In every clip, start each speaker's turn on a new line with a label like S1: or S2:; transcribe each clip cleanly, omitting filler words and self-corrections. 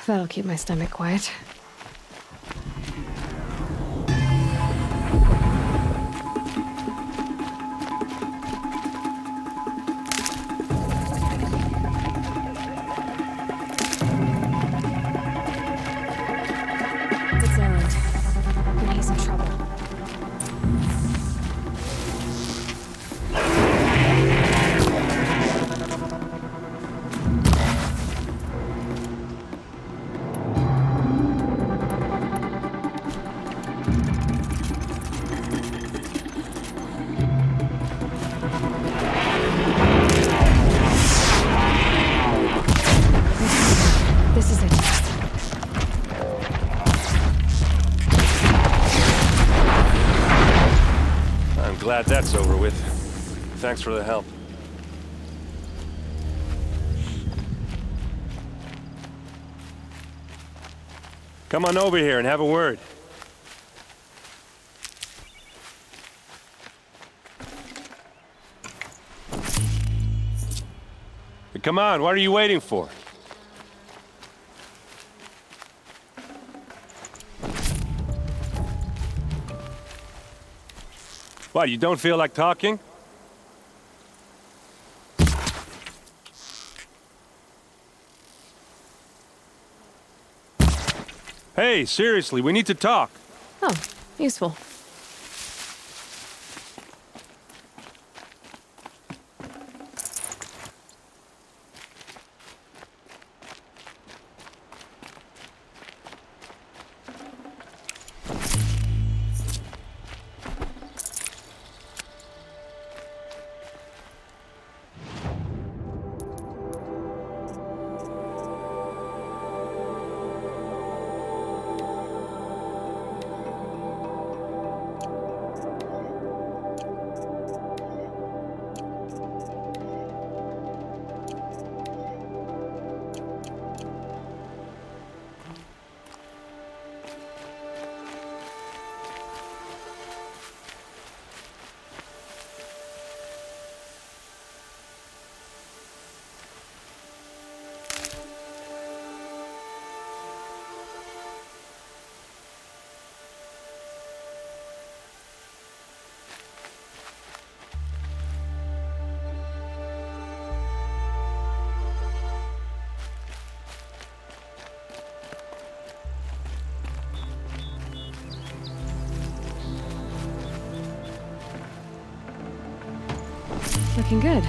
S1: That'll keep my stomach quiet. It's Erland, and he's in trouble. This is it.
S2: I'm glad that's over with. Thanks for the help. Come on over here and have a word. Come on, what are you waiting for? What, you don't feel like talking? Hey, seriously, we need to talk.
S1: Oh, useful. Looking good.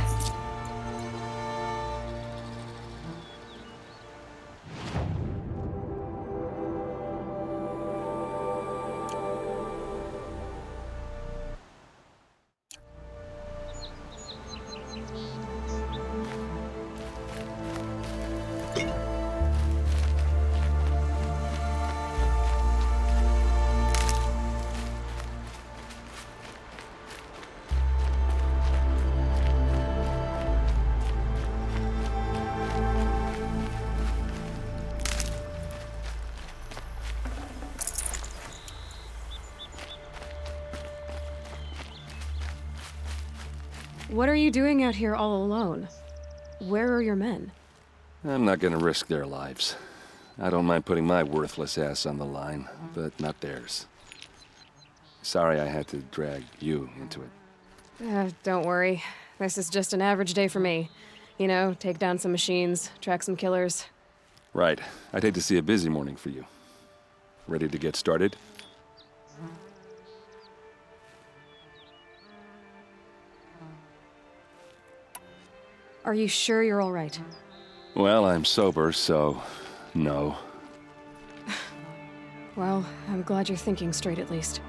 S1: What are you doing out here all alone? Where are your men?
S3: I'm not gonna risk their lives. I don't mind putting my worthless ass on the line, but not theirs. Sorry I had to drag you into it.
S1: Don't worry. This is just an average day for me. You know, take down some machines, track some killers.
S3: Right. I'd hate to see a busy morning for you. Ready to get started?
S1: Are you sure you're all right?
S3: Well, I'm sober, so no.
S1: Well, I'm glad you're thinking straight at least.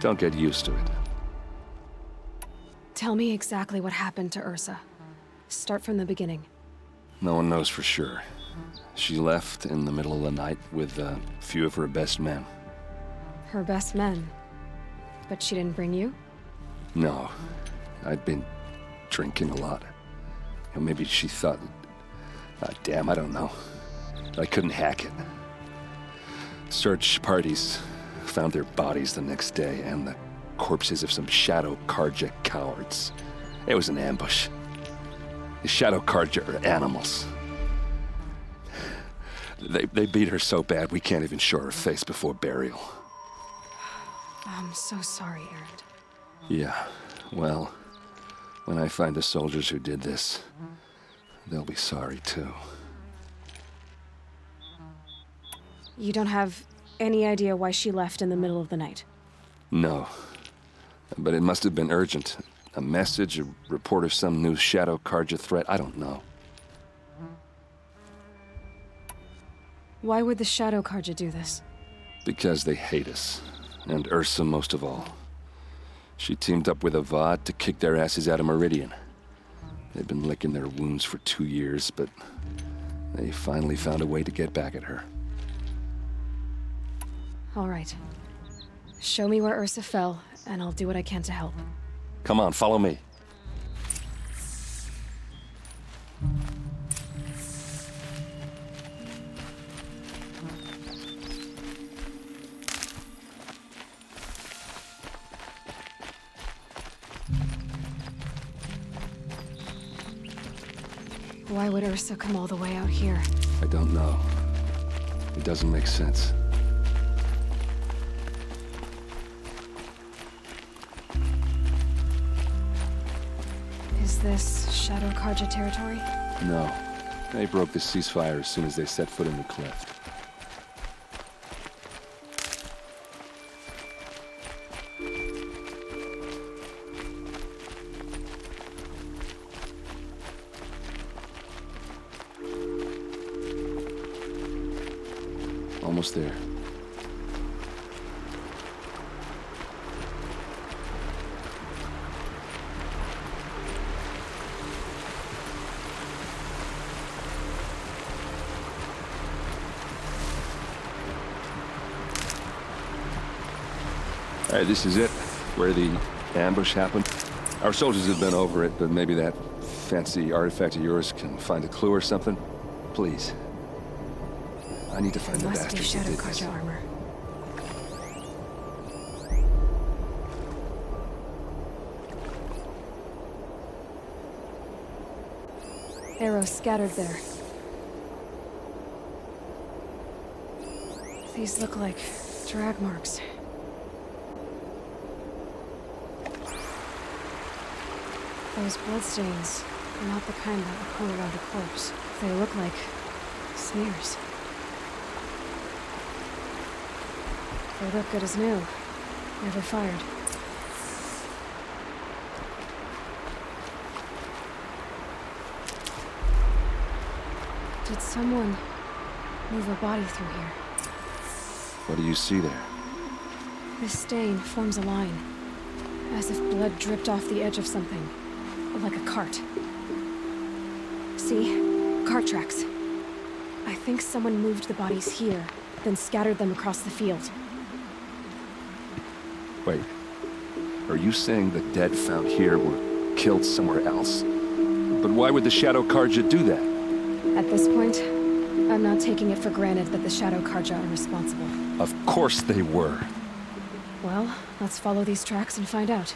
S3: Don't get used to it.
S1: Tell me exactly what happened to Ursa. Start from the beginning.
S3: No one knows for sure. She left in the middle of the night with a few of her best men.
S1: Her best men? But she didn't bring you?
S3: No. I'd been drinking a lot. Or maybe she thought... damn, I don't know. I couldn't hack it. Search parties found their bodies the next day and the corpses of some Shadow Karja cowards. It was an ambush. The Shadow Karja are animals. They beat her so bad we can't even show her face before burial.
S1: I'm so sorry, Erend.
S3: Yeah, well, when I find the soldiers who did this, they'll be sorry too.
S1: You don't have any idea why she left in the middle of the night?
S3: No, but it must have been urgent. A message, a report of some new Shadow Karja threat, I don't know.
S1: Why would the Shadow Karja do this?
S3: Because they hate us, and Ursa most of all. She teamed up with Avad to kick their asses out of Meridian. They've been licking their wounds for 2 years, but they finally found a way to get back at her.
S1: All right. Show me where Ursa fell, and I'll do what I can to help.
S3: Come on, follow me.
S1: Why would Ursa come all the way out here?
S3: I don't know. It doesn't make sense.
S1: Is this Shadow Karja territory?
S3: No. They broke the ceasefire as soon as they set foot in the cleft. Almost there. All right, this is it, where the ambush happened. Our soldiers have been over it, but maybe that fancy artifact of yours can find a clue or something? Please. I need to find the
S1: Must be
S3: bastards who
S1: Shadow
S3: did this.
S1: Karja armor. Arrows scattered there. These look like drag marks. Those bloodstains are not the kind that would form around a corpse. They look like smears. They look good as new. Never fired. Did someone move a body through here?
S3: What do you see there?
S1: This stain forms a line, as if blood dripped off the edge of something, like a cart. See? Cart tracks. I think someone moved the bodies here, then scattered them across the field.
S3: Wait. Are you saying the dead found here were killed somewhere else? But why would the Shadow Karja do that?
S1: At this point, I'm not taking it for granted that the Shadow Karja are responsible.
S3: Of course they were.
S1: Well, let's follow these tracks and find out.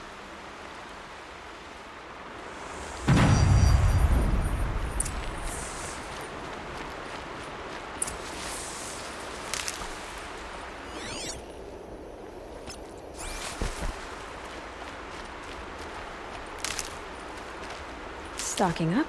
S1: Stocking up.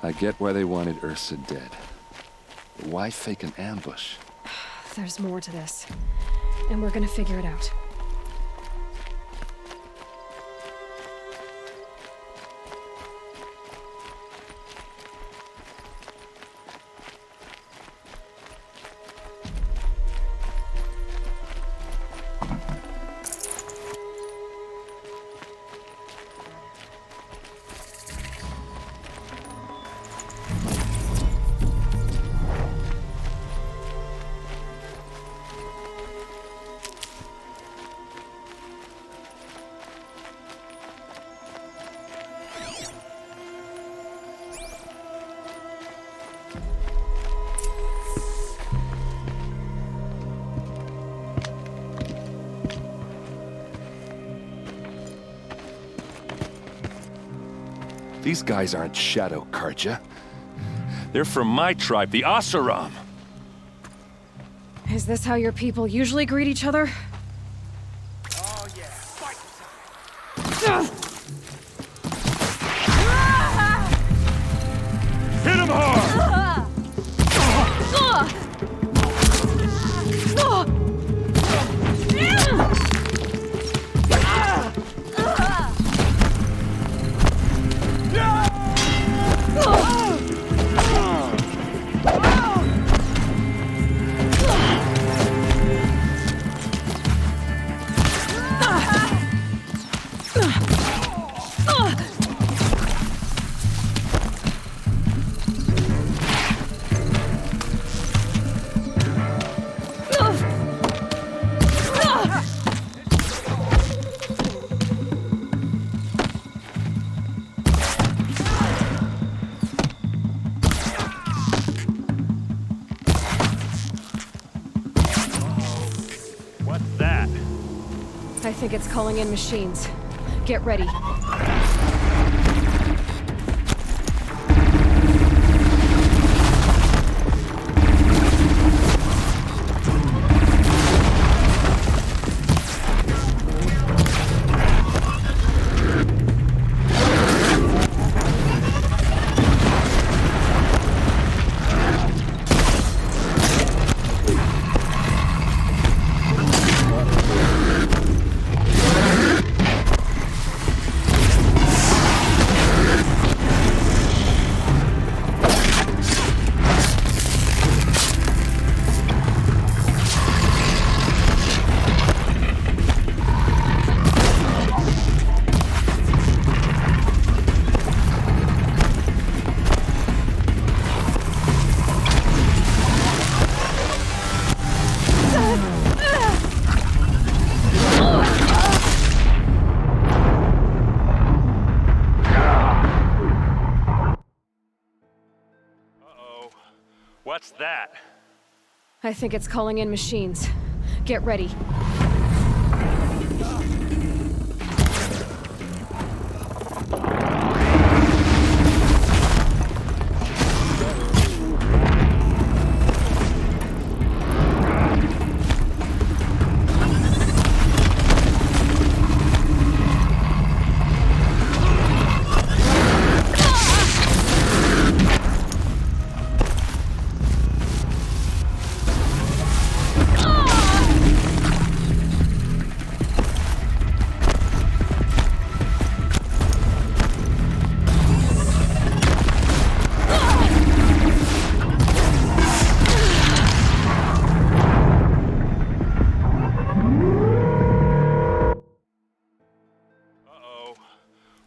S3: I get why they wanted Ursa dead. But why fake an ambush?
S1: There's more to this, and we're gonna figure it out.
S3: These guys aren't Shadow Karja.
S2: They're from my tribe, the Oseram.
S1: Is this how your people usually greet each other?
S2: Oh yeah, fight time. Hit him hard!
S1: I think it's calling in machines. Get ready.
S2: What's that?
S1: I think it's calling in machines. Get ready.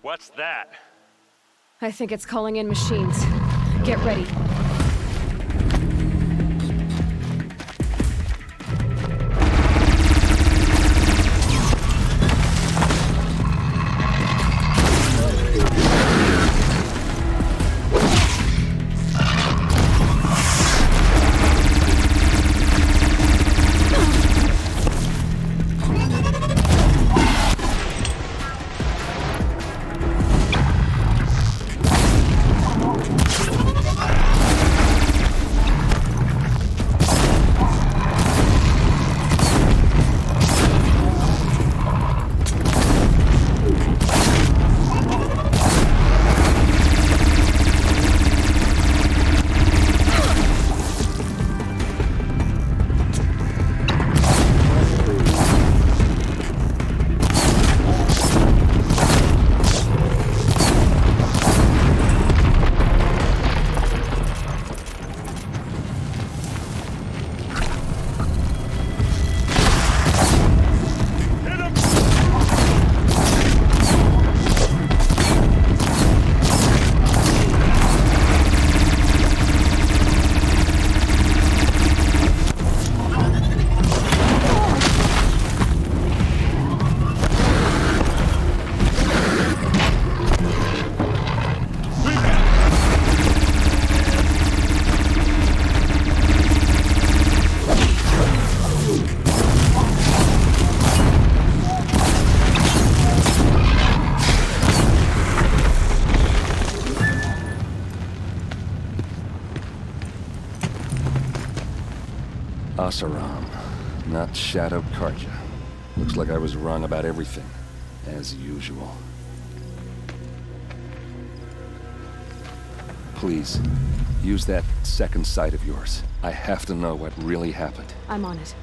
S2: What's that?
S1: I think it's calling in machines. Get ready.
S3: Asaram, not Shadow Karja. Looks like I was wrong about everything, as usual. Please, use that second sight of yours. I have to know what really happened.
S1: I'm on it.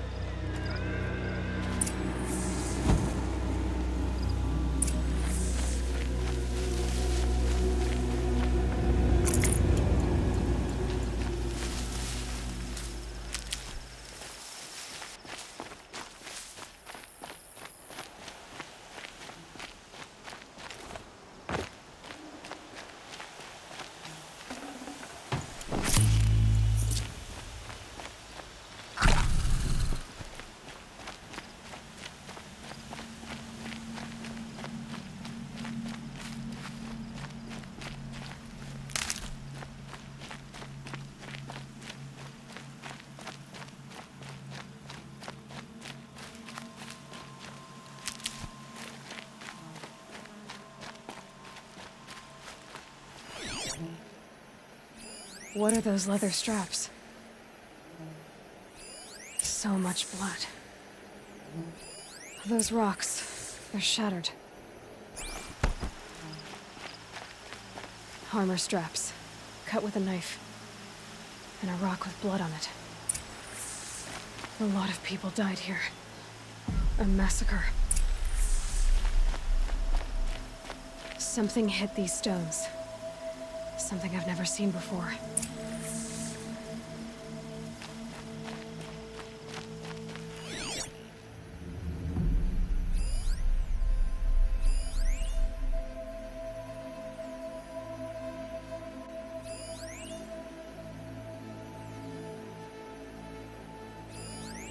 S1: What are those leather straps? So much blood. Those rocks, they're shattered. Armor straps, cut with a knife. And a rock with blood on it. A lot of people died here. A massacre. Something hit these stones. Something I've never seen before.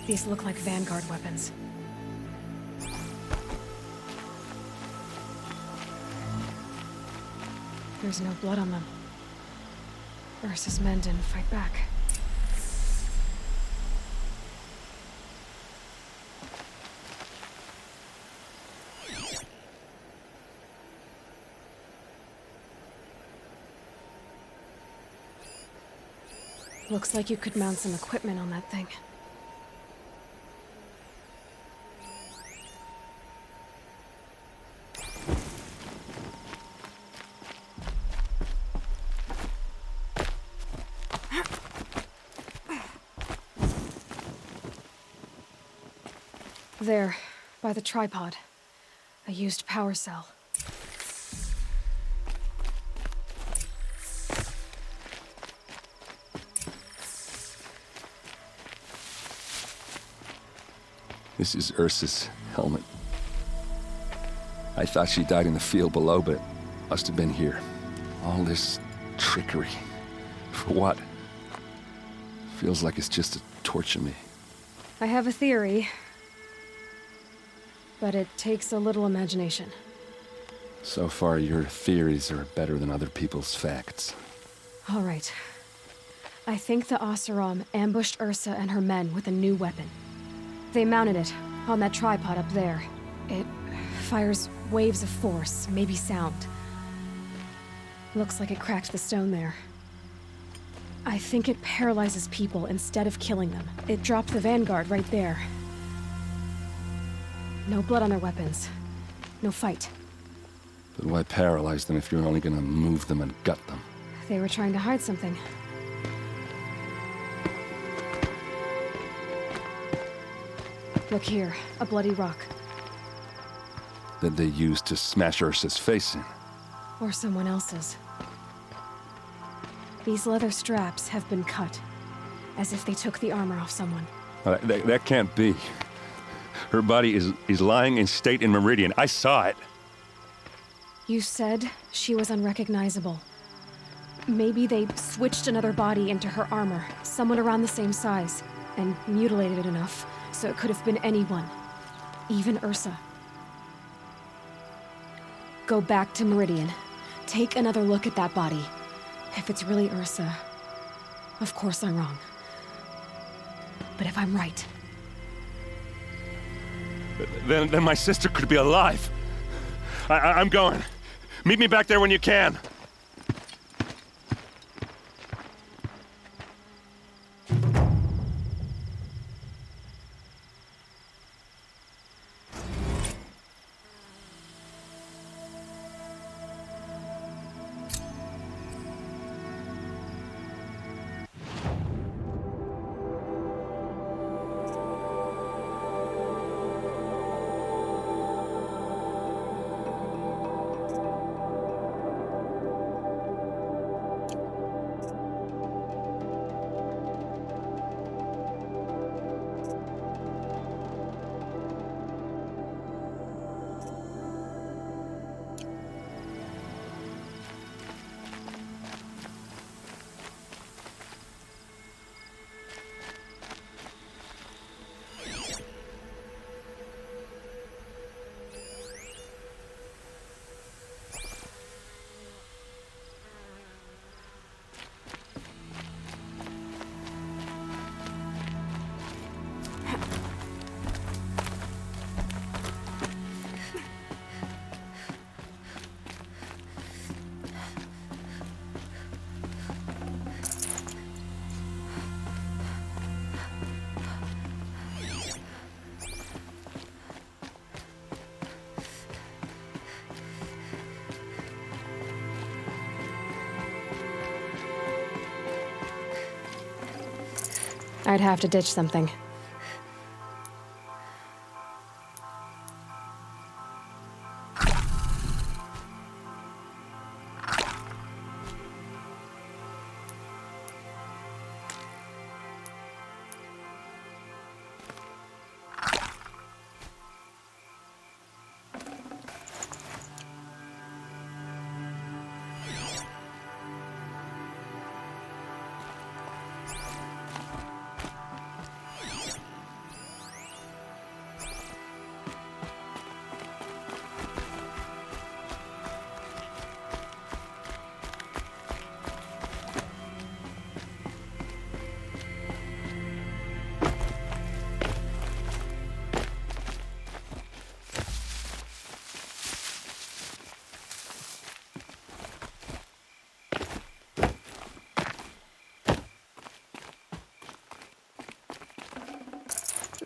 S1: These look like vanguard weapons. There's no blood on them. Ursa's men didn't fight back. Looks like you could mount some equipment on that thing. There, by the tripod. A used power cell.
S3: This is Ursa's helmet. I thought she died in the field below, but it must have been here. All this trickery. For what? Feels like it's just to torture me.
S1: I have a theory. But it takes a little imagination.
S3: So far, your theories are better than other people's facts.
S1: All right. I think the Oseram ambushed Ursa and her men with a new weapon. They mounted it on that tripod up there. It fires waves of force, maybe sound. Looks like it cracked the stone there. I think it paralyzes people instead of killing them. It dropped the vanguard right there. No blood on their weapons. No fight.
S3: But why paralyze them if you're only gonna move them and gut them?
S1: They were trying to hide something. Look here, a bloody rock.
S3: That they used to smash Ursa's face in.
S1: Or someone else's. These leather straps have been cut, as if they took the armor off someone.
S3: That can't be. Her body is lying in state in Meridian. I saw it.
S1: You said she was unrecognizable. Maybe they switched another body into her armor, someone around the same size, and mutilated it enough so it could have been anyone, even Ursa. Go back to Meridian. Take another look at that body. If it's really Ursa, of course I'm wrong. But if I'm right...
S3: Then my sister could be alive. I'm going. Meet me back there when you can.
S1: I'd have to ditch something.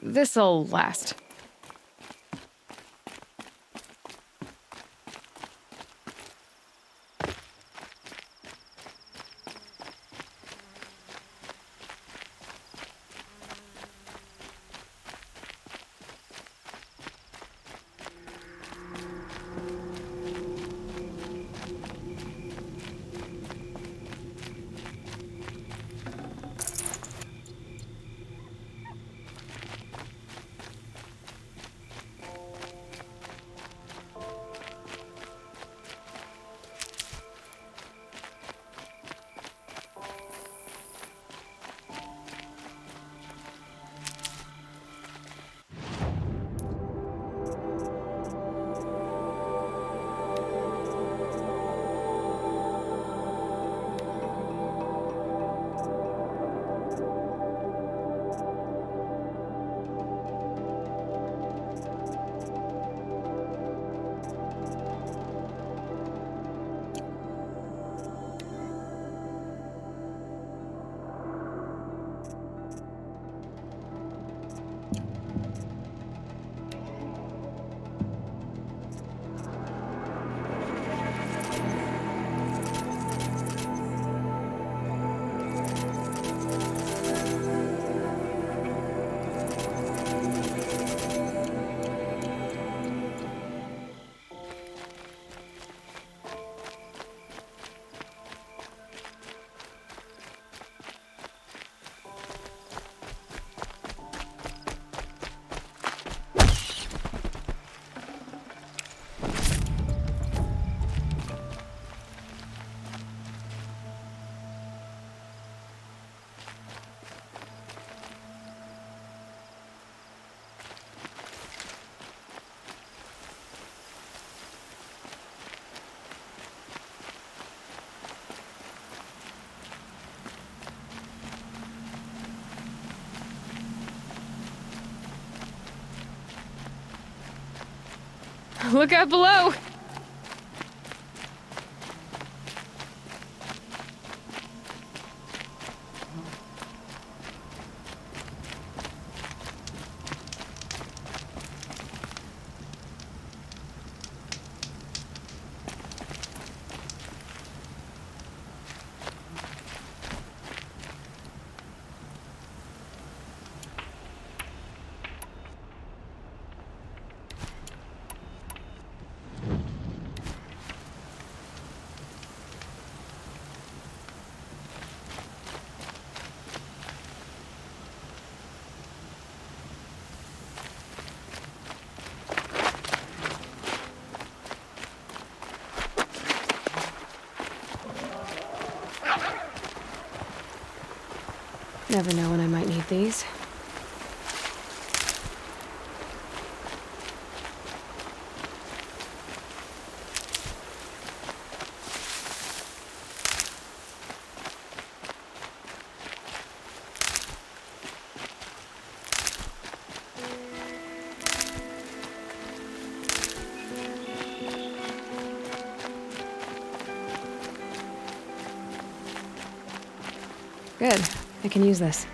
S1: This'll last. Look out below! Never know when I might need these. Good. I can use this.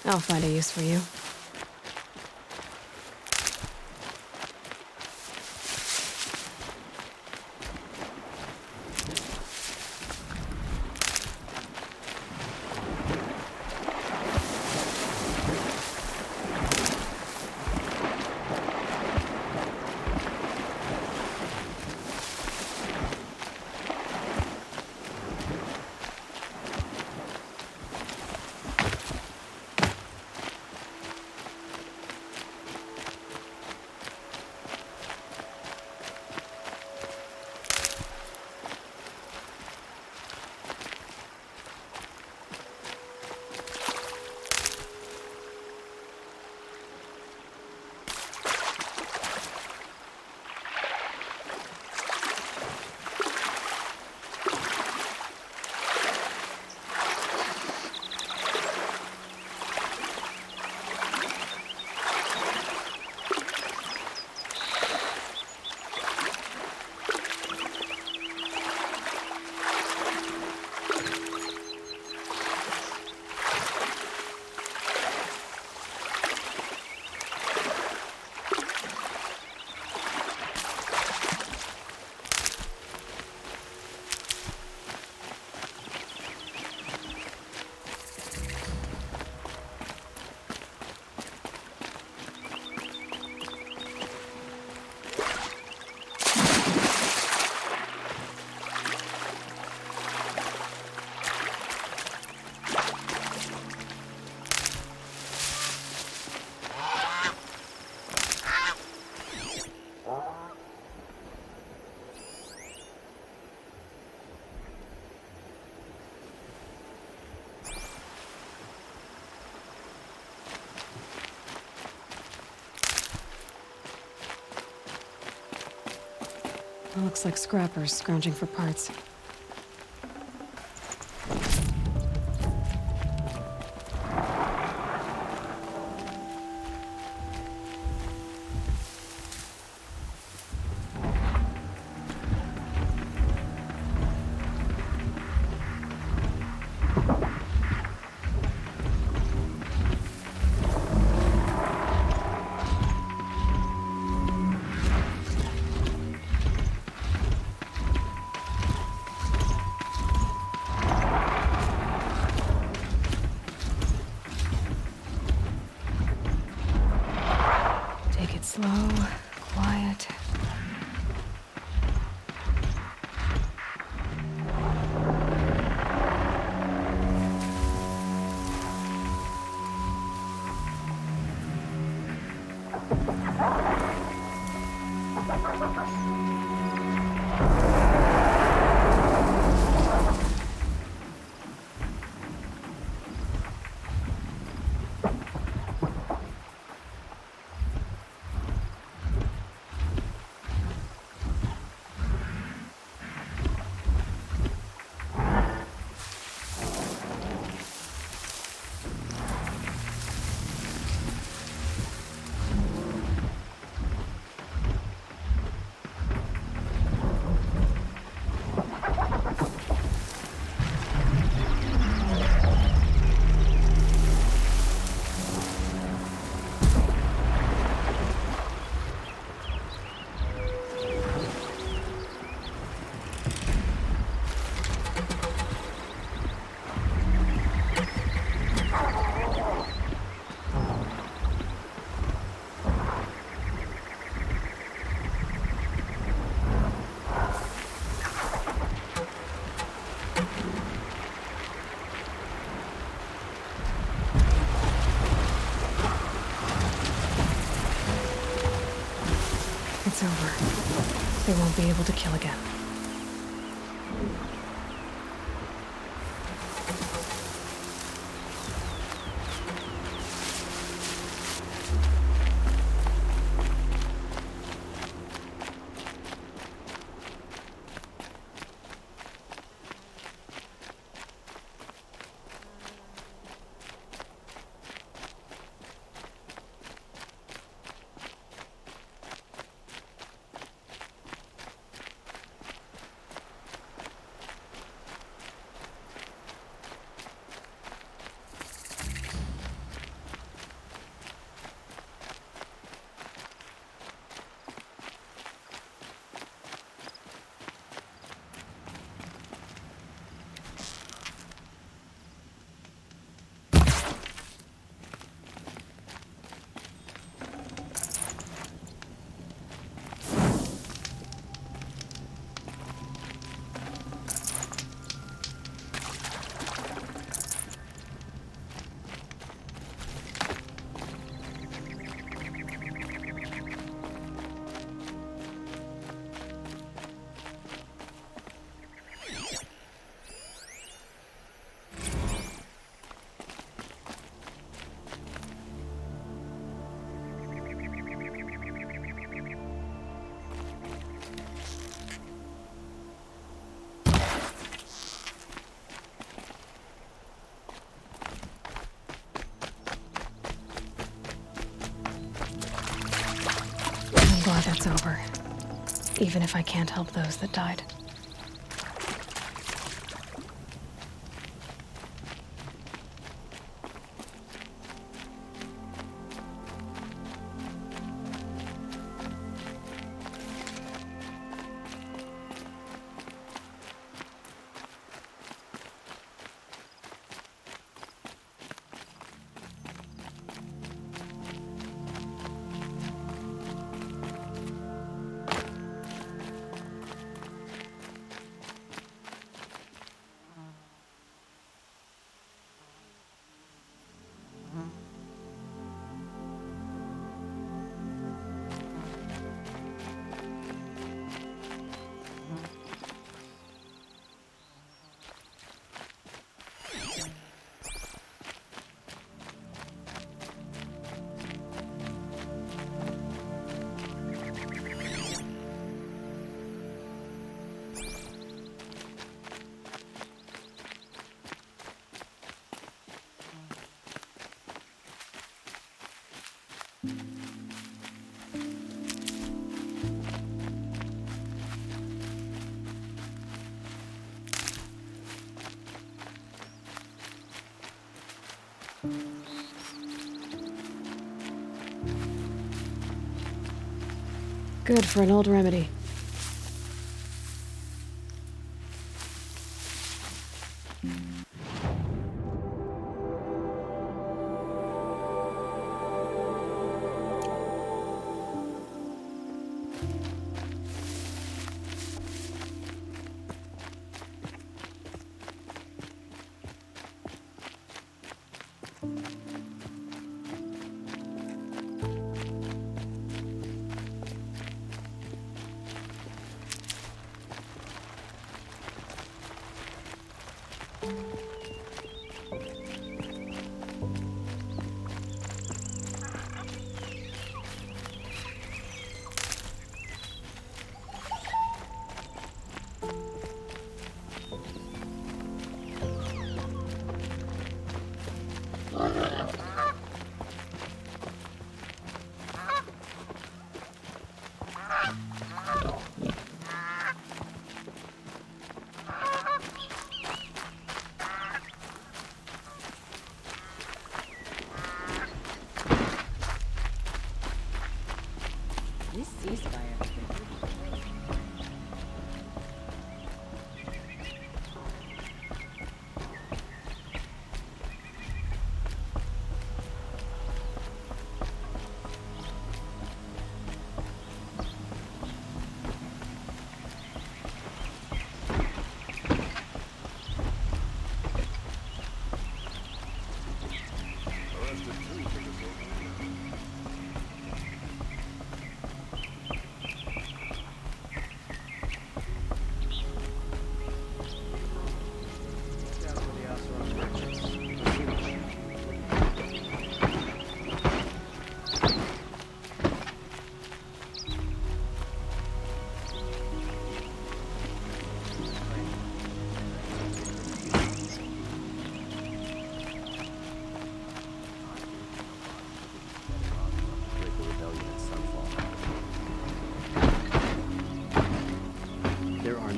S1: I'll find a use for you. Looks like scrappers scrounging for parts. Slow, quiet. It's over. They won't be able to kill again. it's over. Even if I can't help those that died. Good for an old remedy.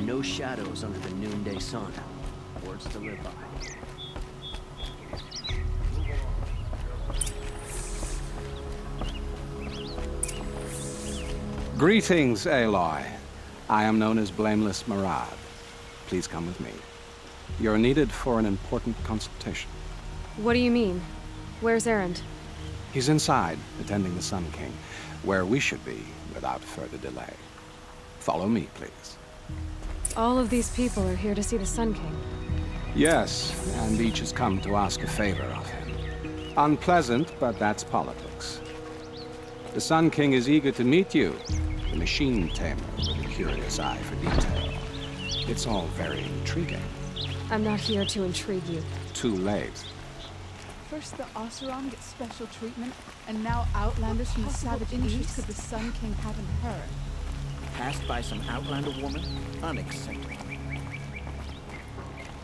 S4: No shadows under the noonday sun. Words to live by.
S5: Greetings, Eloi. I am known as Blameless Marad. Please come with me. You're needed for an important consultation.
S1: What do you mean? Where's Erend?
S5: He's inside, attending the Sun King, where we should be without further delay. Follow me, please.
S1: All of these people are here to see the Sun King.
S5: Yes, and each has come to ask a favor of him. Unpleasant, but that's politics. The Sun King is eager to meet you, the machine tamer with a curious eye for detail. It's all very intriguing.
S1: I'm not here to intrigue you.
S5: Too late.
S6: First the Oseram gets special treatment, and now outlanders from the savage east could the Sun King haven't heard.
S4: Passed by some outlander woman? Unacceptable.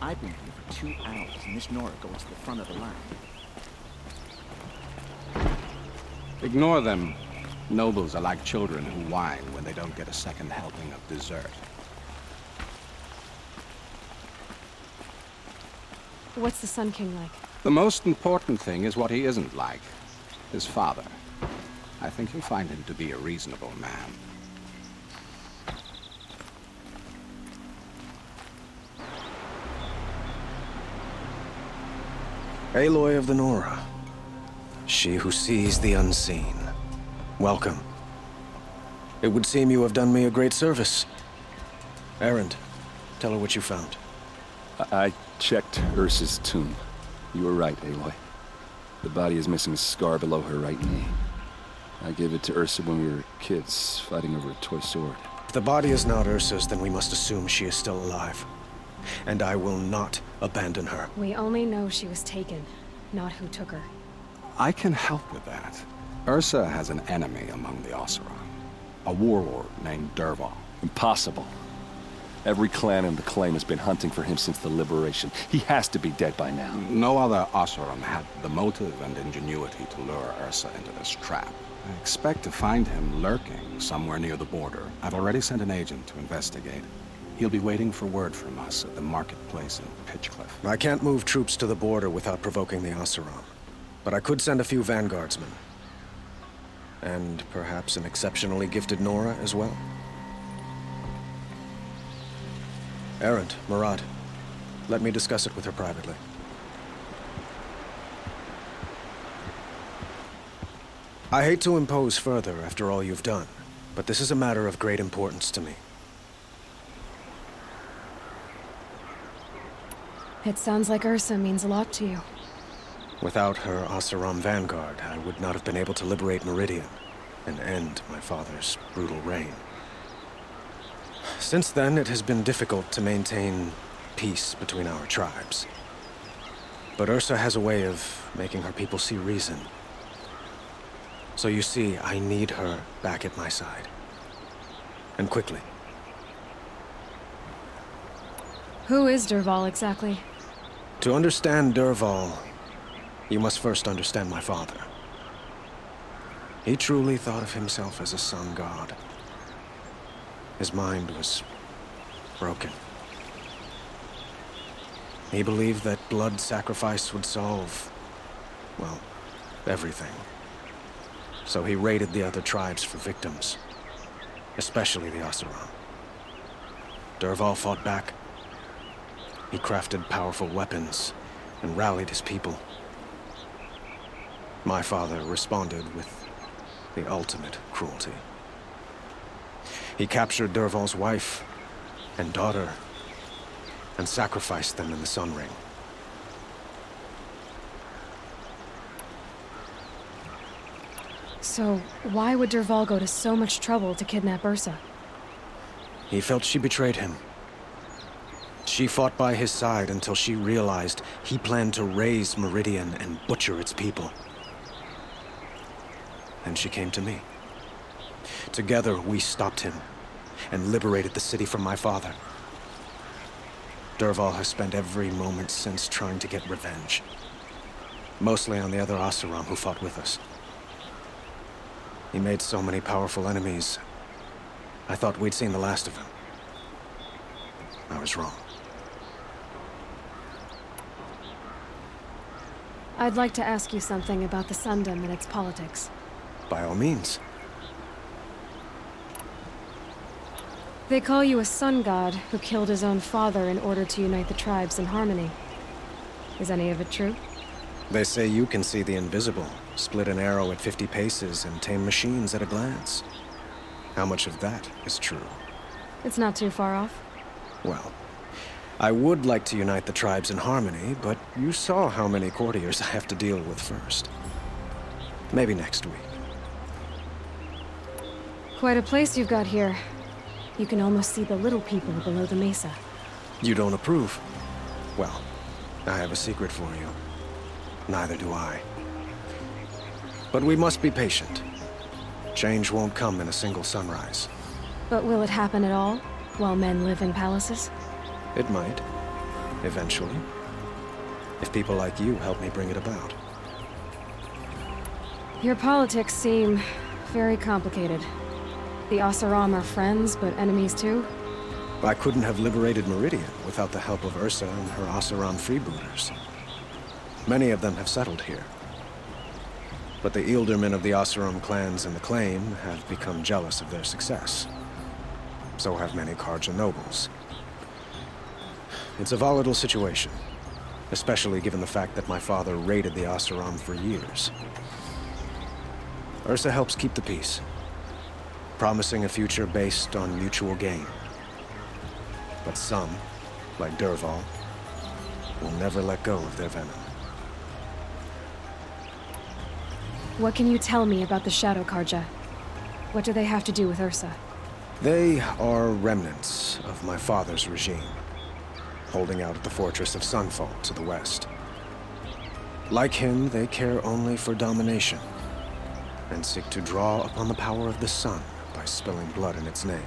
S4: I've been here for 2 hours, and this Nora goes to the front of the line.
S5: Ignore them. Nobles are like children who whine when they don't get a second helping of dessert.
S1: What's the Sun King like?
S5: The most important thing is what he isn't like. His father. I think you'll find him to be a reasonable man.
S7: Eloi of the Nora. She who sees the unseen. Welcome. It would seem you have done me a great service. Erend, tell her what you found.
S3: I checked Ursa's tomb. You were right, Aloy. The body is missing a scar below her right knee. I gave it to Ursa when we were kids, fighting over a toy sword.
S7: If the body is not Ursa's, then we must assume she is still alive. And I will not abandon her.
S1: We only know she was taken, not who took her.
S5: I can help with that. Ursa has an enemy among the Oseram. A warlord named Dervahl.
S3: Impossible. Every clan in the claim has been hunting for him since the liberation. He has to be dead by now.
S5: No other Oseram had the motive and ingenuity to lure Ursa into this trap. I expect to find him lurking somewhere near the border. I've already sent an agent to investigate. He'll be waiting for word from us at the marketplace in Pitchcliff.
S7: I can't move troops to the border without provoking the Oseram. But I could send a few vanguardsmen. And perhaps an exceptionally gifted Nora as well. Erend, Murad, let me discuss it with her privately. I hate to impose further after all you've done, but this is a matter of great importance to me.
S1: It sounds like Ursa means a lot to you.
S7: Without her Oseram vanguard, I would not have been able to liberate Meridian and end my father's brutal reign. Since then, it has been difficult to maintain peace between our tribes. But Ursa has a way of making her people see reason. So you see, I need her back at my side. And quickly.
S1: Who is Dervahl exactly?
S7: To understand Dervahl, you must first understand my father. He truly thought of himself as a sun god. His mind was broken. He believed that blood sacrifice would solve, well, everything. So he raided the other tribes for victims, especially the Oseram. Dervahl fought back. He crafted powerful weapons and rallied his people. My father responded with the ultimate cruelty. He captured Dervahl's wife and daughter and sacrificed them in the Sun Ring.
S1: So, why would Dervahl go to so much trouble to kidnap Ursa?
S7: He felt she betrayed him. She fought by his side until she realized he planned to raise Meridian and butcher its people. And she came to me. Together, we stopped him and liberated the city from my father. Dervahl has spent every moment since trying to get revenge. Mostly on the other Oseram who fought with us. He made so many powerful enemies, I thought we'd seen the last of him. I was wrong.
S1: I'd like to ask you something about the Sundom and its politics.
S7: By all means.
S1: They call you a sun god who killed his own father in order to unite the tribes in harmony. Is any of it true?
S7: They say you can see the invisible, split an arrow at 50 paces, and tame machines at a glance. How much of that is true?
S1: It's not too far off.
S7: Well, I would like to unite the tribes in harmony, but you saw how many courtiers I have to deal with first. Maybe next week.
S1: Quite a place you've got here. You can almost see the little people below the mesa.
S7: You don't approve? Well, I have a secret for you. Neither do I. But we must be patient. Change won't come in a single sunrise.
S1: But will it happen at all, while men live in palaces?
S7: It might. Eventually. If people like you help me bring it about.
S1: Your politics seem Very complicated. The Oseram are friends, but enemies too?
S7: I couldn't have liberated Meridian without the help of Ursa and her Oseram freebooters. Many of them have settled here. But the Ealdormen of the Oseram clans in the Claim have become jealous of their success. So have many Carja nobles. It's a volatile situation, especially given the fact that my father raided the Oseram for years. Ursa helps keep the peace, promising a future based on mutual gain. But some, like Dervahl, will never let go of their venom.
S1: What can you tell me about the Shadow Carja? What do they have to do with Ursa?
S7: They are remnants of my father's regime, holding out at the fortress of Sunfall to the west. Like him, they care only for domination, and seek to draw upon the power of the sun by spilling blood in its name.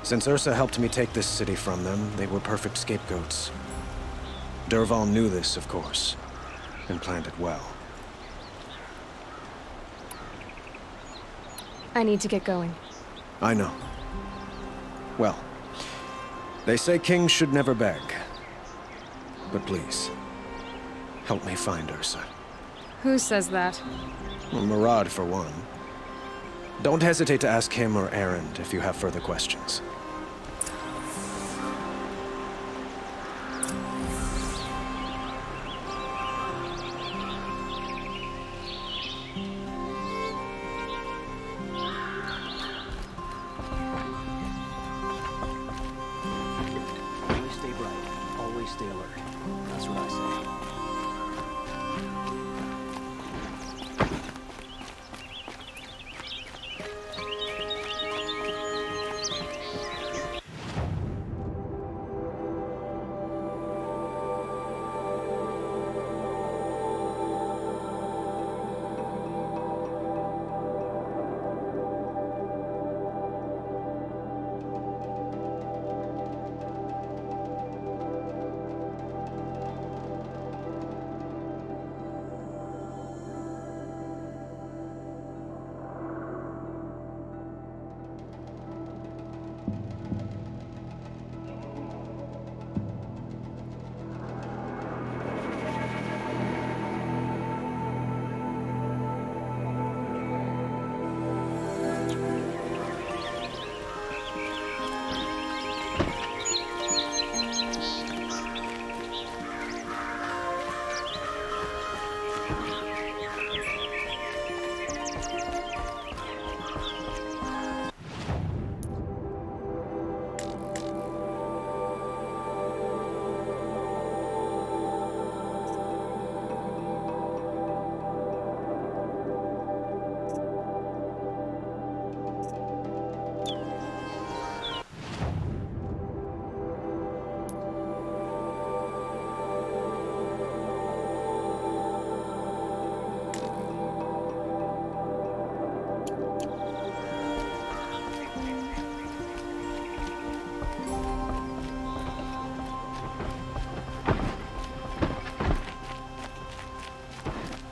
S7: Since Ursa helped me take this city from them, they were perfect scapegoats. Dervahl knew this, of course, and planned it well.
S1: I need to get going.
S7: I know. Well, they say kings should never beg. But please, help me find Ursa.
S1: Who says that?
S7: Well, Murad, for one. Don't hesitate to ask him or Erend if you have further questions.
S4: Always stay bright. Always stay alert. That's what I say.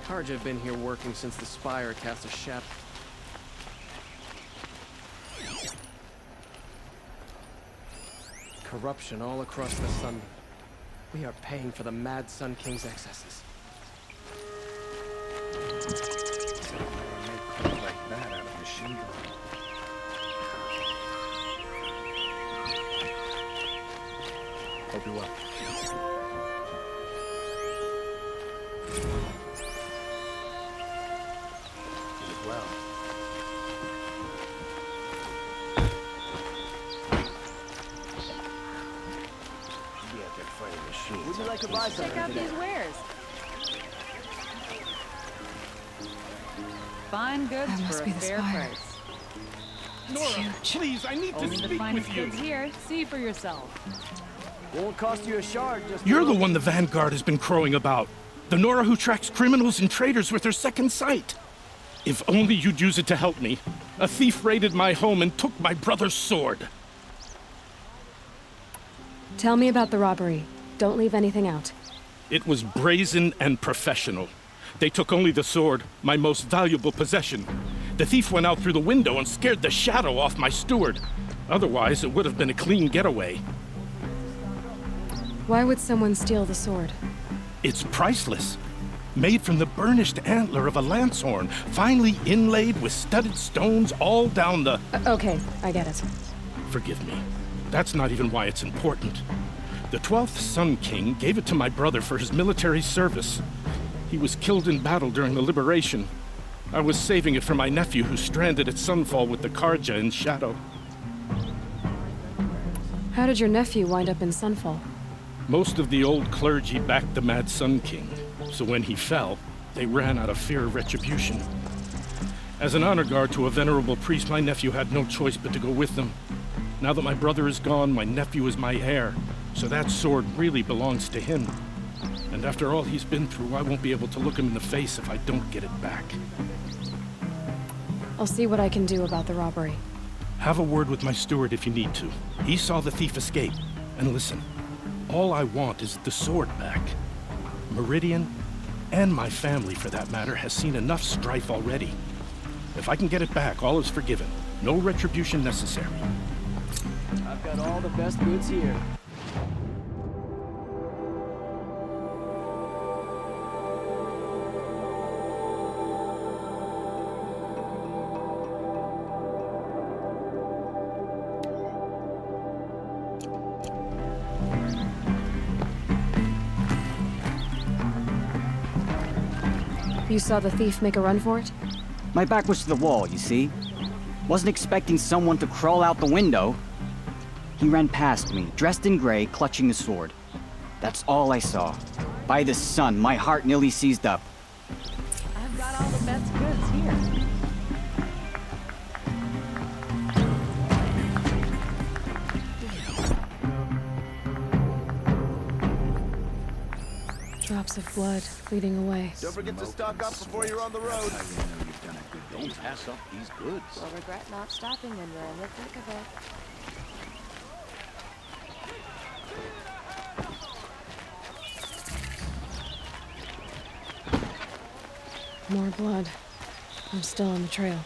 S4: Carja have been here working since the Spire cast a shadow. Corruption all across the sun. We are paying for the mad Sun King's excesses.
S8: Like that out of machine gun. Hope you're well.
S4: Would you like to buy something?
S6: Check out
S4: today?
S6: these wares. Fine goods
S1: That must
S6: for
S1: be
S6: a
S1: the
S6: fair
S1: spire.
S6: price.
S1: It's huge.
S8: Please, I need to
S6: Only the
S8: speak
S6: finest
S8: with you.
S6: goods here. See for yourself.
S4: Won't cost you a shard. Just
S9: You're the one the Vanguard has been crowing about. The Nora who tracks criminals and traitors with her second sight. If only you'd use it to help me. A thief raided my home and took my brother's sword.
S1: Tell me about the robbery. Don't leave anything out.
S9: It was brazen and professional. They took only the sword, my most valuable possession. The thief went out through the window and scared the shadow off my steward. Otherwise, it would have been a clean getaway.
S1: Why would someone steal the sword?
S9: It's priceless. Made from the burnished antler of a lancehorn, finely inlaid with studded stones all down the...
S1: Okay, I get it.
S9: Forgive me. That's not even why it's important. The 12th Sun King gave it to my brother for his military service. He was killed in battle during the liberation. I was saving it for my nephew who's stranded at Sunfall with the Karja in Shadow.
S1: How did your nephew wind up in Sunfall?
S9: Most of the old clergy backed the Mad Sun King, so when he fell, they ran out of fear of retribution. As an honor guard to a venerable priest, my nephew had no choice but to go with them. Now that my brother is gone, my nephew is my heir, so that sword really belongs to him. And after all he's been through, I won't be able to look him in the face if I don't get it back.
S1: I'll see what I can do about the robbery.
S9: Have a word with my steward if you need to. He saw the thief escape. And listen, all I want is the sword back. Meridian, and my family for that matter, has seen enough strife already. If I can get it back, all is forgiven. No retribution necessary.
S4: I've got all the best goods here.
S1: You saw the thief make a run for it?
S10: My back was to the wall, you see? Wasn't expecting someone to crawl out the window. He ran past me, dressed in gray, clutching a sword. That's all I saw. By the sun, my heart nearly seized up.
S6: I've got all the best goods here.
S1: Drops of blood bleeding away.
S11: Don't forget to stock up before you're on the road.
S4: Don't pass up these goods.
S12: We'll regret not stopping when we're in the thick of it.
S1: More blood. I'm still on the trail.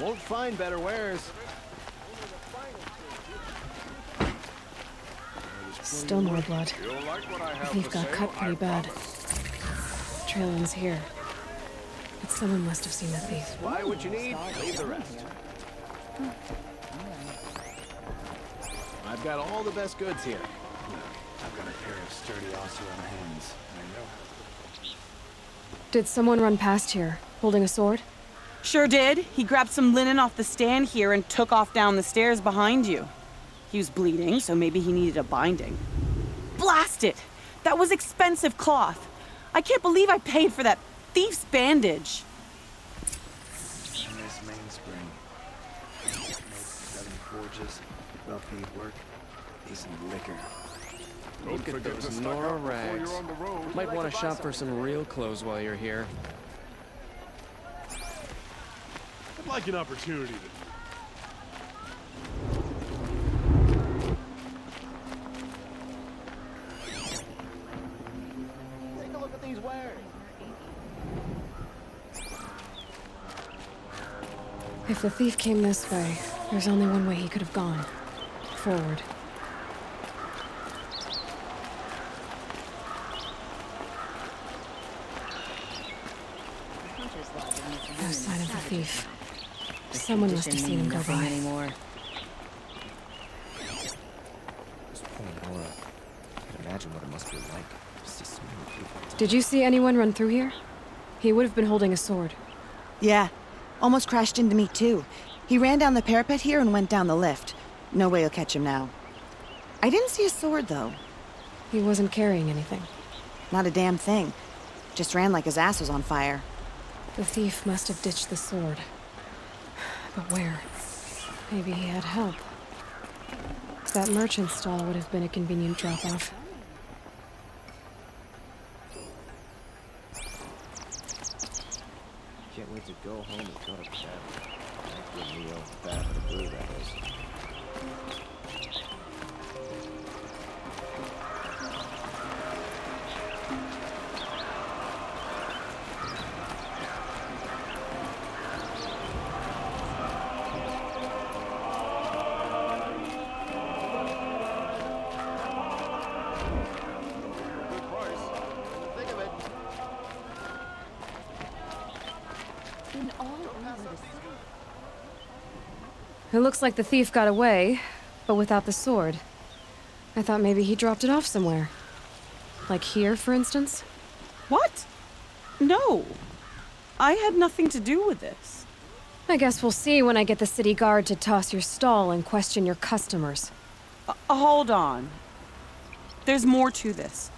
S11: Won't find better wares.
S1: Still more blood. The thief got cut pretty bad. The trail ends here. But someone must have seen the thief.
S11: Buy what you need, leave the rest. I've got all the best goods here.
S8: I've got a pair of sturdy Oseram hands. I know.
S1: Did someone run past here, holding a sword?
S13: Sure did. He grabbed some linen off the stand here and took off down the stairs behind you. He was bleeding, so maybe he needed a binding. Blast it! That was expensive cloth. I can't believe I paid for that thief's bandage.
S8: Nice mainspring. Seven forges, well-paid work, decent liquor.
S4: Look at those Nora rags. Might want to shop for some real clothes while you're here.
S2: I'd like an opportunity to...
S11: Take a look at these wares.
S1: If the thief came this way, there's only one way he could have gone. Forward. No sign of the thief. Someone must have seen him go by.
S8: This poor Nora. I can imagine what it must be like. Just to see so many people.
S1: Did you see anyone run through here? He would have been holding a sword.
S14: Yeah. Almost crashed into me, too. He ran down the parapet here and went down the lift. No way you'll catch him now. I didn't see a sword, though.
S1: He wasn't carrying anything.
S14: Not a damn thing. Just ran like his ass was on fire.
S1: The thief must have ditched the sword. But where? Maybe he had help. That merchant stall would have been a convenient drop-off.
S11: Can't wait to go home and go to bed. Good meal, bad for the blue, that is.
S1: It looks like the thief got away, but without the sword. I thought maybe he dropped it off somewhere. Like here, for instance?
S13: What? No. I had nothing to do with this.
S1: I guess we'll see when I get the city guard to toss your stall and question your customers.
S13: Hold on. There's more to this.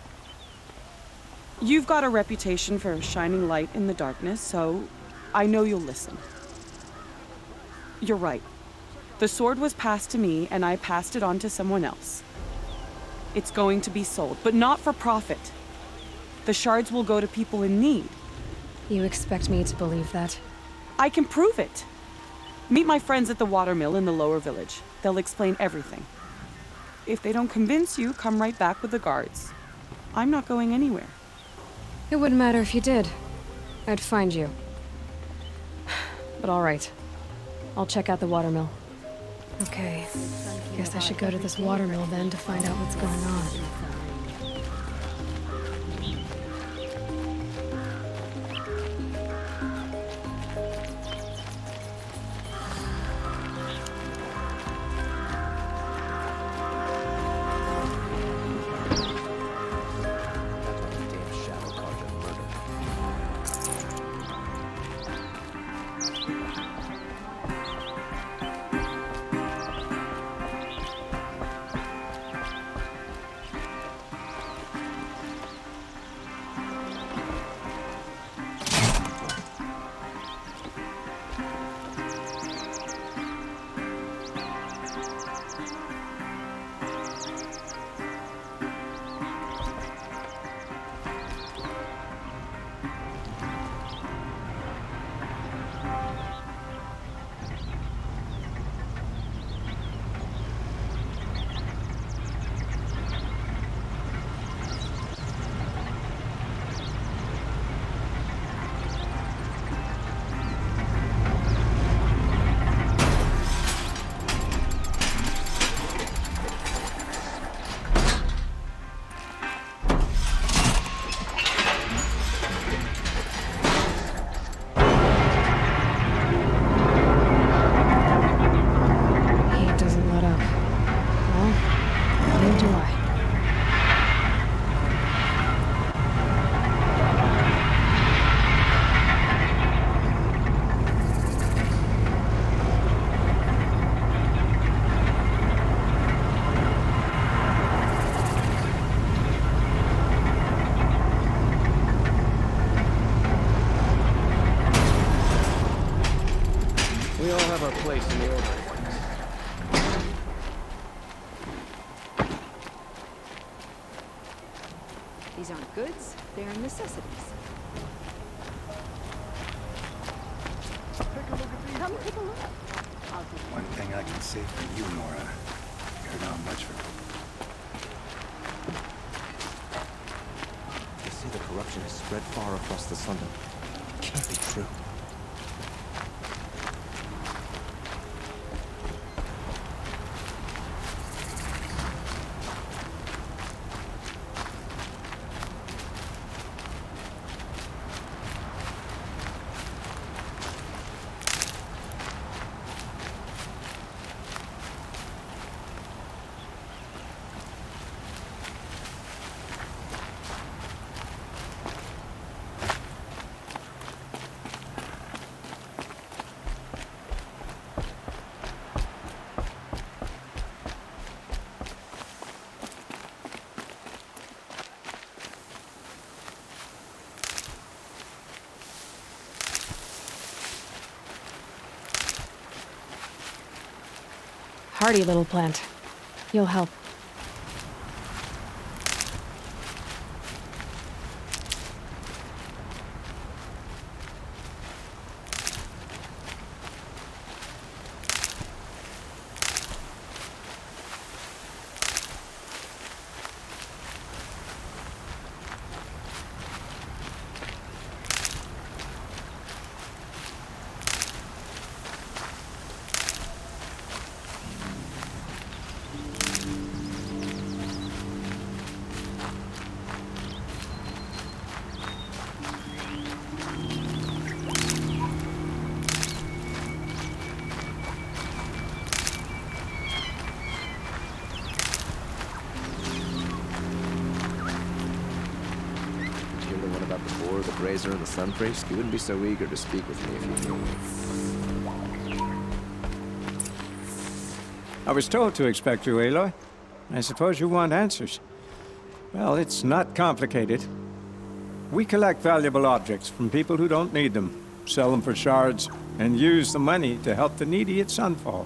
S13: You've got a reputation for shining light in the darkness, so I know you'll listen. You're right. The sword was passed to me, and I passed it on to someone else. It's going to be sold, but not for profit. The shards will go to people in need.
S1: You expect me to believe that?
S13: I can prove it. Meet my friends at the watermill in the lower village. They'll explain everything. If they don't convince you, come right back with the guards. I'm not going anywhere.
S1: It wouldn't matter if you did. I'd find you. But all right. I'll check out the watermill. Okay. Guess I should go to this watermill then to find out what's going on.
S11: Our place in the order.
S12: These aren't goods, they're necessities. Come take a look.
S15: One thing I can say for you, Nora, you're not much for...
S8: They say the corruption has spread far across the Sundom. Can't be true.
S1: Hardy little plant. You'll help.
S8: Razor and the Sun Priest, you wouldn't be so eager to speak with me if you knew me.
S16: I was told to expect you, Eloi. I suppose you want answers. Well, it's not complicated. We collect valuable objects from people who don't need them, sell them for shards, and use the money to help the needy at Sunfall.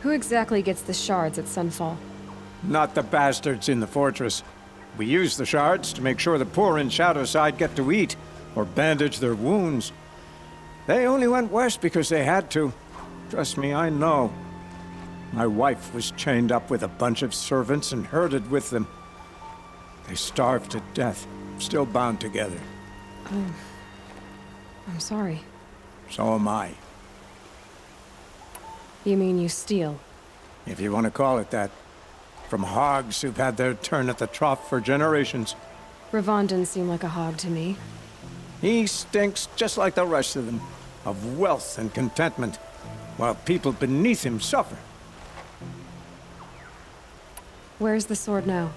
S1: Who exactly gets the shards at Sunfall?
S16: Not the bastards in the fortress. We use the shards to make sure the poor in Shadowside get to eat, or bandage their wounds. They only went west because they had to. Trust me, I know. My wife was chained up with a bunch of servants and herded with them. They starved to death, still bound together.
S1: Oh. I'm sorry.
S16: So am I.
S1: You mean you steal?
S16: If you want to call it that. From hogs who've had their turn at the trough for generations.
S1: Ravon didn't seem like a hog to me.
S16: He stinks just like the rest of them, of wealth and contentment, while people beneath him suffer.
S1: Where's the sword now?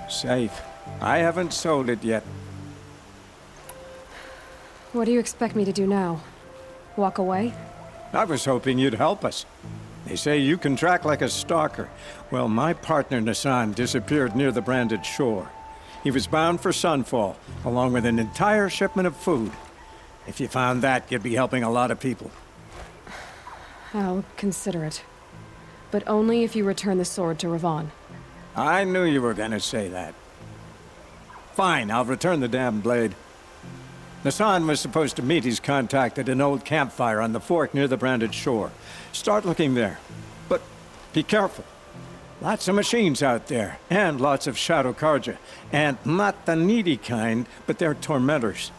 S16: Safe. I haven't sold it yet.
S1: What do you expect me to do now? Walk away?
S16: I was hoping you'd help us. They say you can track like a stalker. Well, my partner Nassan disappeared near the branded shore. He was bound for Sunfall, along with an entire shipment of food. If you found that, you'd be helping a lot of people.
S1: I'll consider it. But only if you return the sword to Ravon.
S16: I knew you were gonna say that. Fine, I'll return the damn blade. Nassan was supposed to meet his contact at an old campfire on the fork near the branded shore. Start looking there. But be careful. Lots of machines out there, and lots of Shadow Karja. And not the needy kind, but they're tormentors.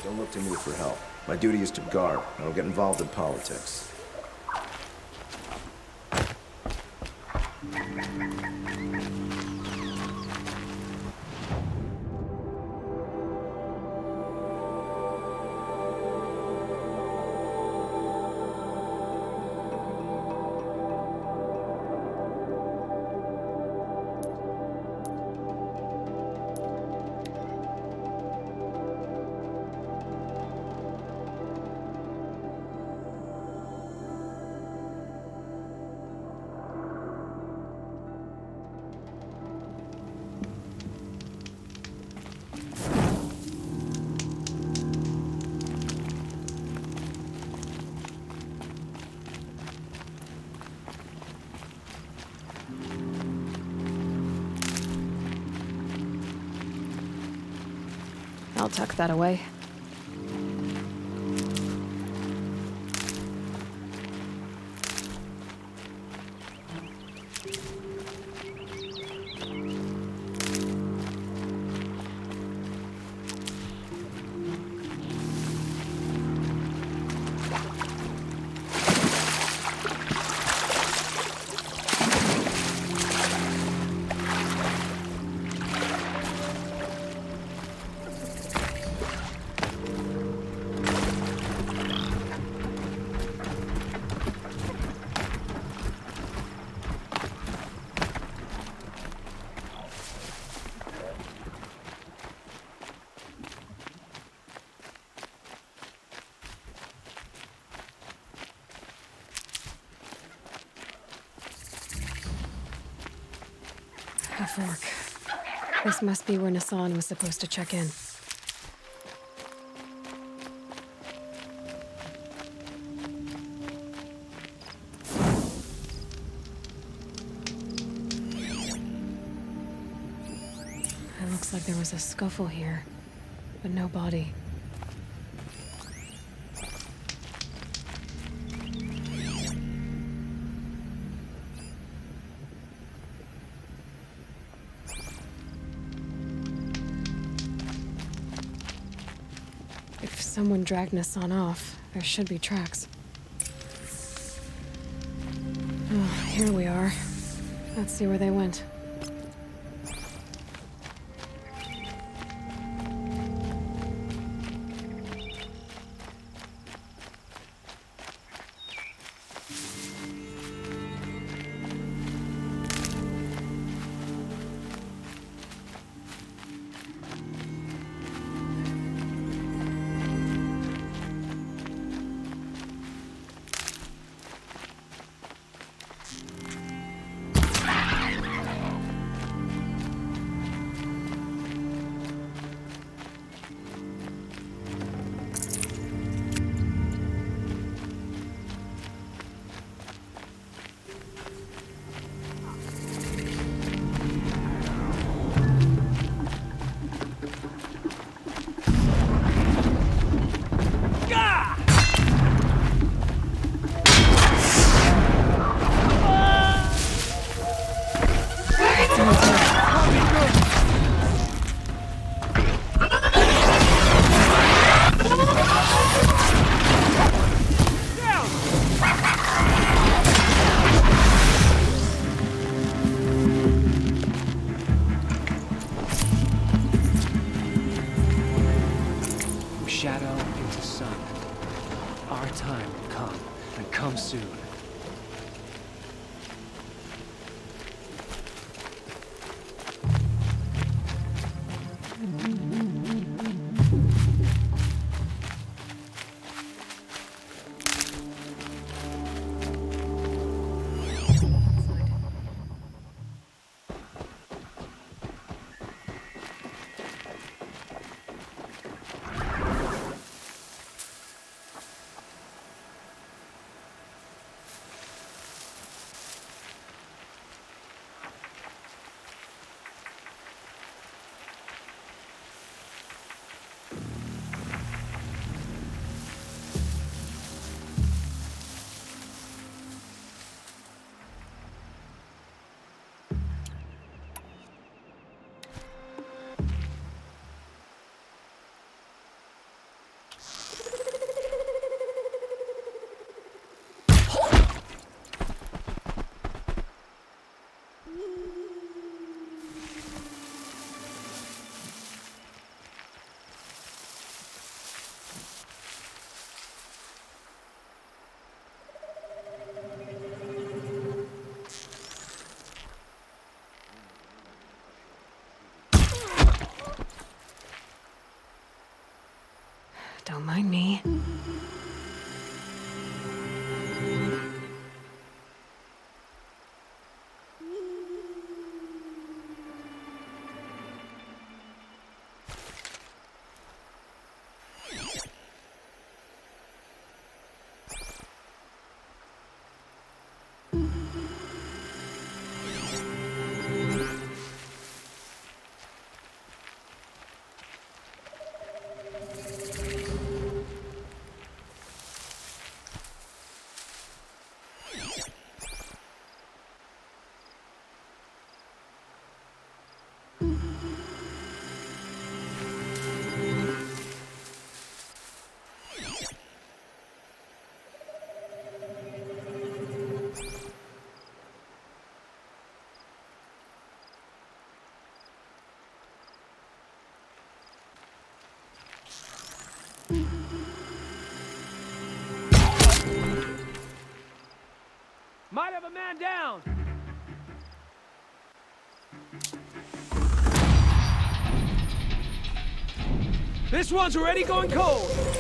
S8: Don't look to me for help. My duty is to guard. I don't get involved in politics.
S1: I'll tuck that away. A fork. This must be where Nassan was supposed to check in. Looks like there was a scuffle here, but no body. If someone dragged Nassan off, there should be tracks. Oh, here we are. Let's see where they went. Don't mind me.
S17: Might have a man down! This one's already going cold!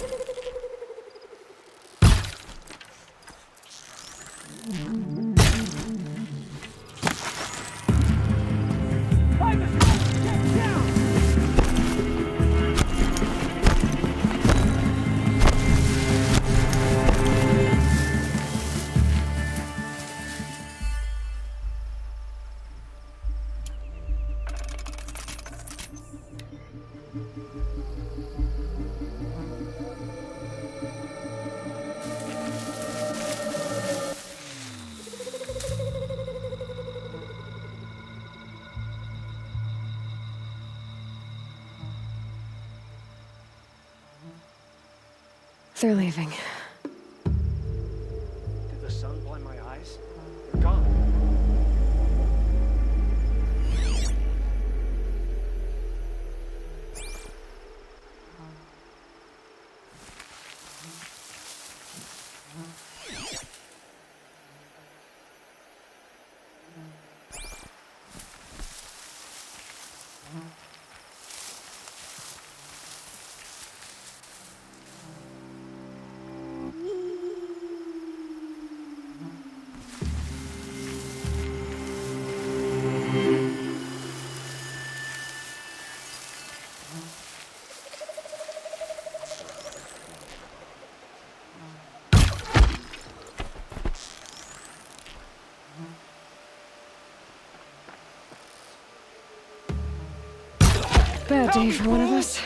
S1: They're leaving.
S17: Did the sun blind my eyes? They're gone.
S1: Bad day for one of us.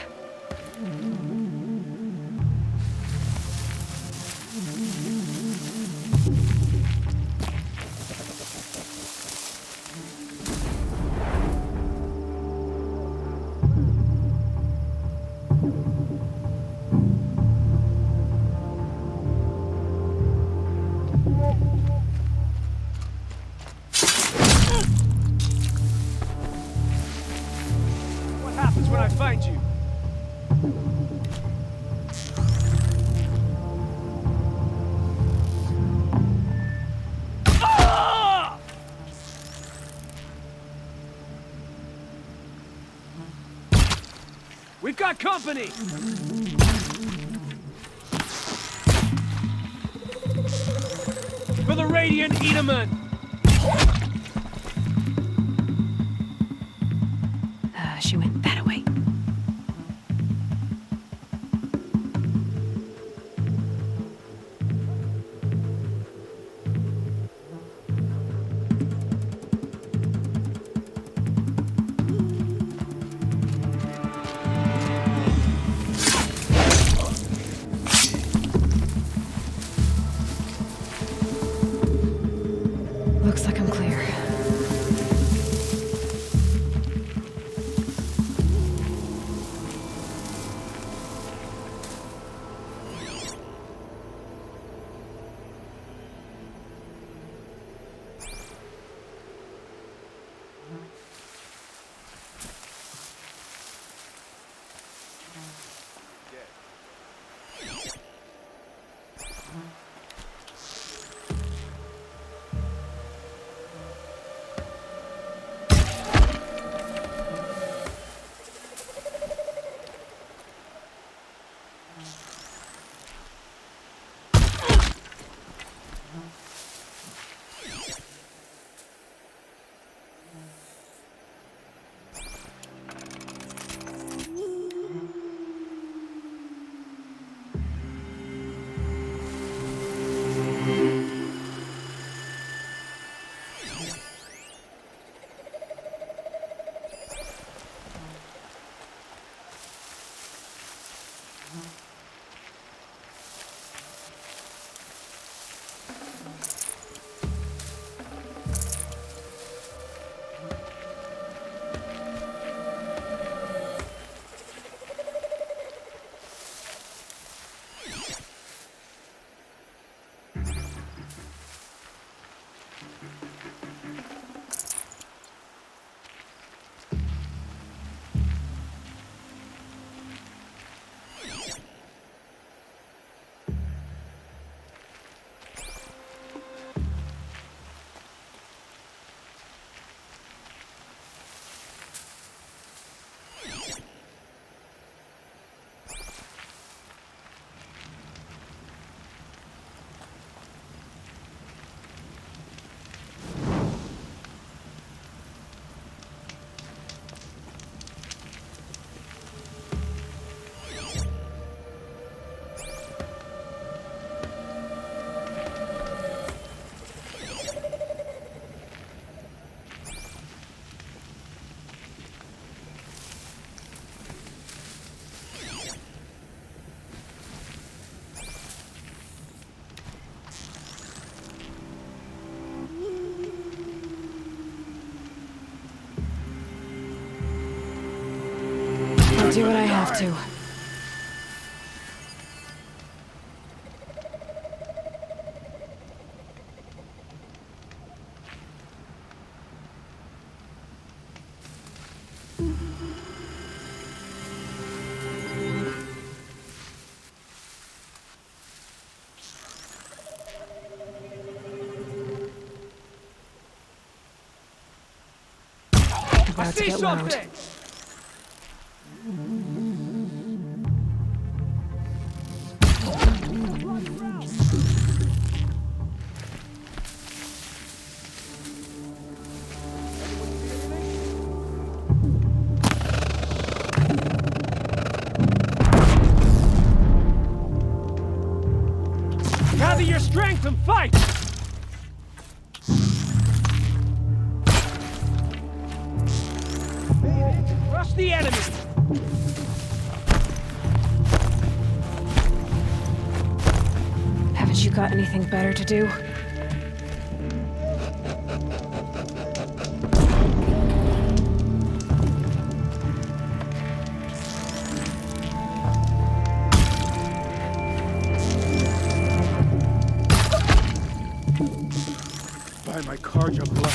S17: What happens when I find you? Ah! We've got company! For the Radiant Edaman!
S1: She went that way. Looks like I'm clear. I'll do what I have to. about to get loud.
S17: Gather your strength and fight! Rush the enemy!
S1: Haven't you got anything better to do?
S15: By my card, your blood.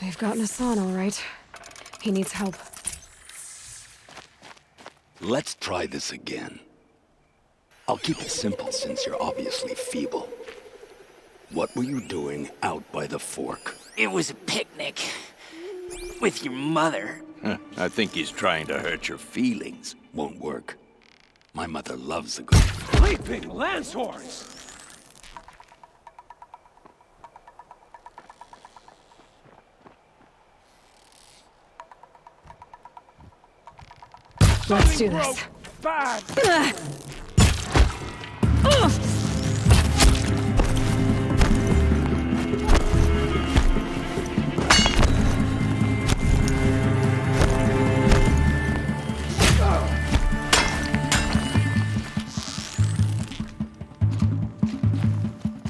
S1: They've gotten Hassan all right. He needs help.
S3: Let's try this again. I'll keep it simple since you're obviously feeble. What were you doing out by the fork?
S18: It was a picnic. With your mother.
S3: I think he's trying to hurt your feelings. Won't work. My mother loves a good...
S17: Leaping lance horns!
S1: Let's do this.
S17: Bad!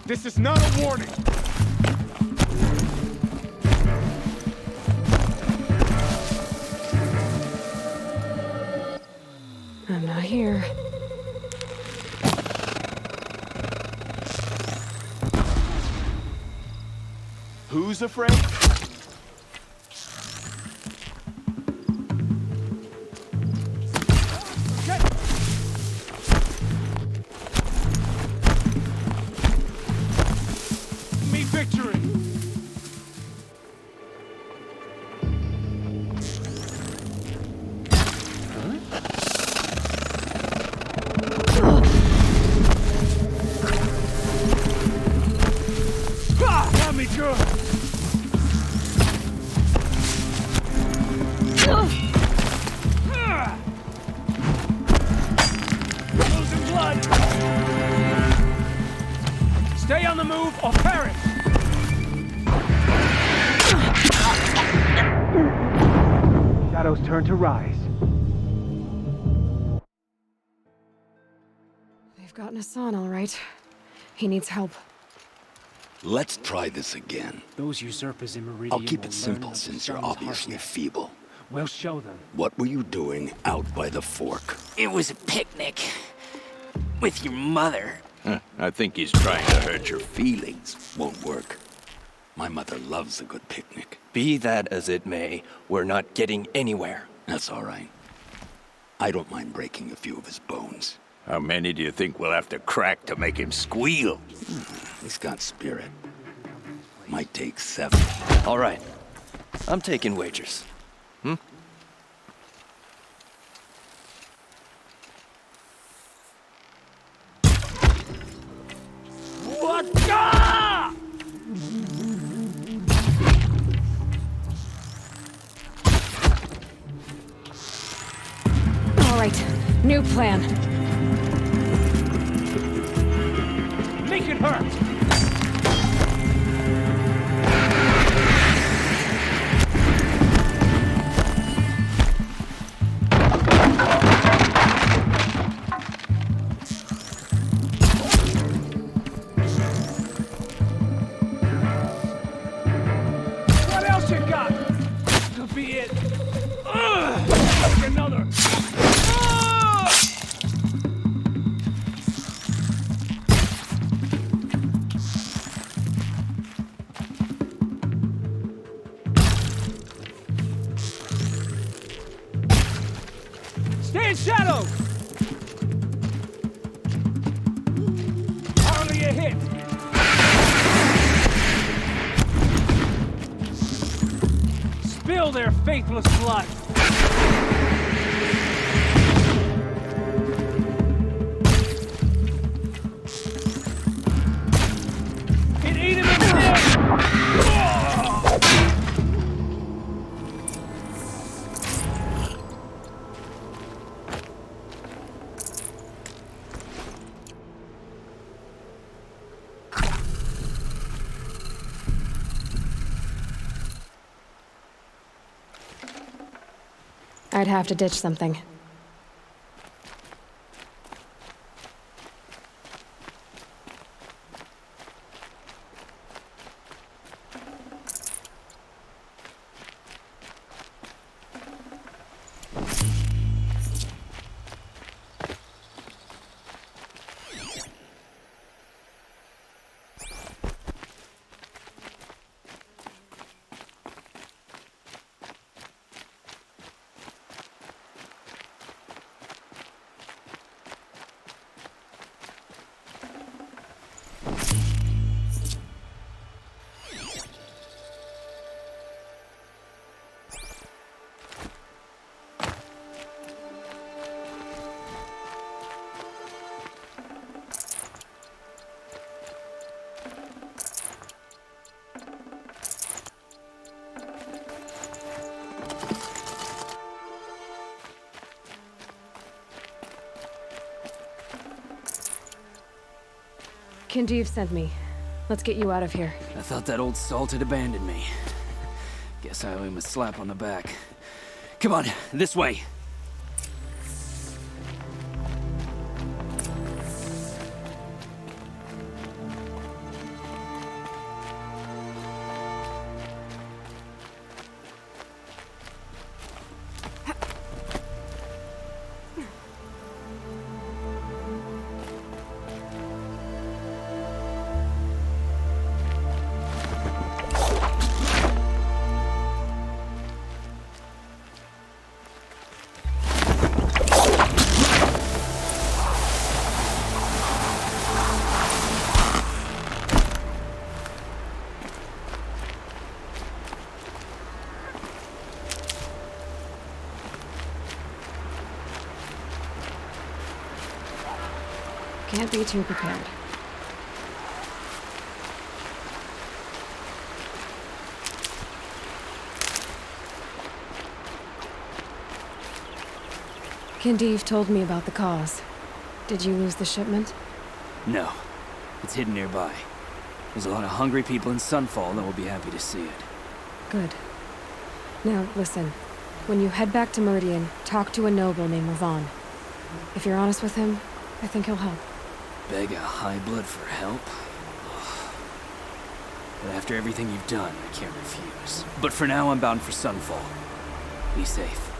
S15: This is not a warning.
S1: I'm not here.
S15: Who's afraid?
S17: the move or perish!
S15: Shadows turn to rise.
S1: They've gotten Hassan, all right. He needs help.
S19: Let's try this again.
S15: Those usurpers in Meridian
S19: I'll keep
S15: will
S19: it simple
S15: learn of the
S19: since you're
S15: sun's
S19: obviously
S15: harshness.
S19: feeble.
S15: We'll show them.
S19: What were you doing out by the fork?
S18: It was a picnic. With your mother.
S19: I think he's trying to hurt your feelings. Won't work. My mother loves a good picnic.
S4: Be that as it may, we're not getting anywhere.
S19: That's all right. I don't mind breaking a few of his bones.
S20: How many do you think we'll have to crack to make him squeal?
S19: He's got spirit. Might take 7.
S4: All right. I'm taking wagers.
S17: What? Ah!
S1: All right, new plan.
S17: Make it hurt! What else you got? Could be it. Take another. Stay in shadow! Hardly a hit! Spill their faithless blood! It ate him in the neck!
S1: I'd have to ditch something. Kinjeev sent me. Let's get you out of here.
S18: I thought that old salt had abandoned me. Guess I owe him a slap on the back. Come on, this way.
S1: Can't be too prepared. Kinjeev told me about the cause. Did you lose the shipment?
S18: No, it's hidden nearby. There's a lot of hungry people in Sunfall that will be happy to see it.
S1: Good. Now, listen. When you head back to Meridian, talk to a noble named Ravon. If you're honest with him, I think he'll help.
S18: Beg a high blood for help? But after everything you've done, I can't refuse. But for now, I'm bound for Sunfall. Be safe.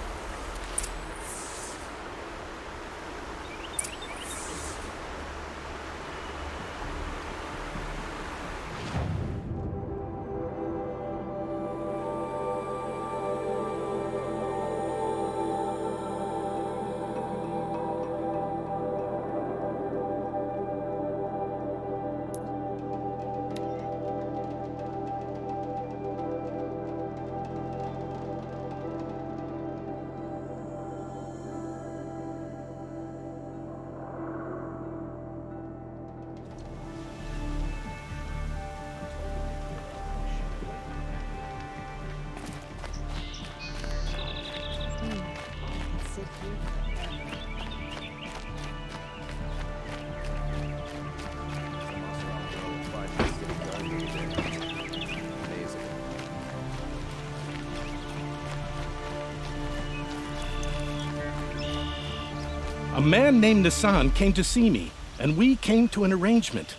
S9: A man named Nissan came to see me, and we came to an arrangement.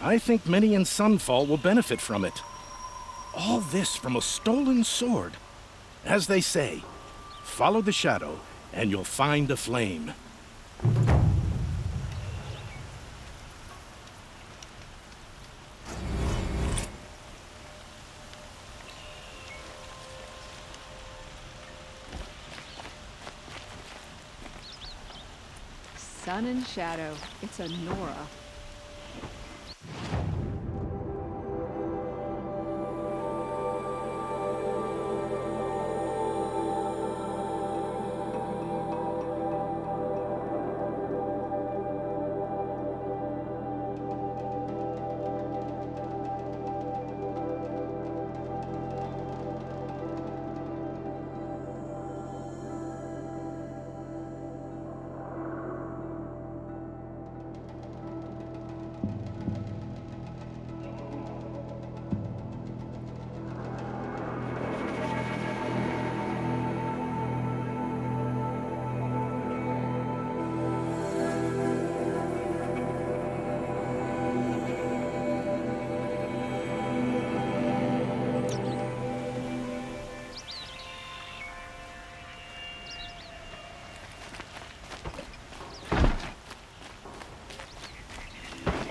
S9: I think many in Sunfall will benefit from it. All this from a stolen sword. As they say, follow the shadow, and you'll find a flame.
S12: Sun and shadow. It's a Nora.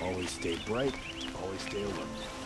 S11: Always stay bright, always stay alert.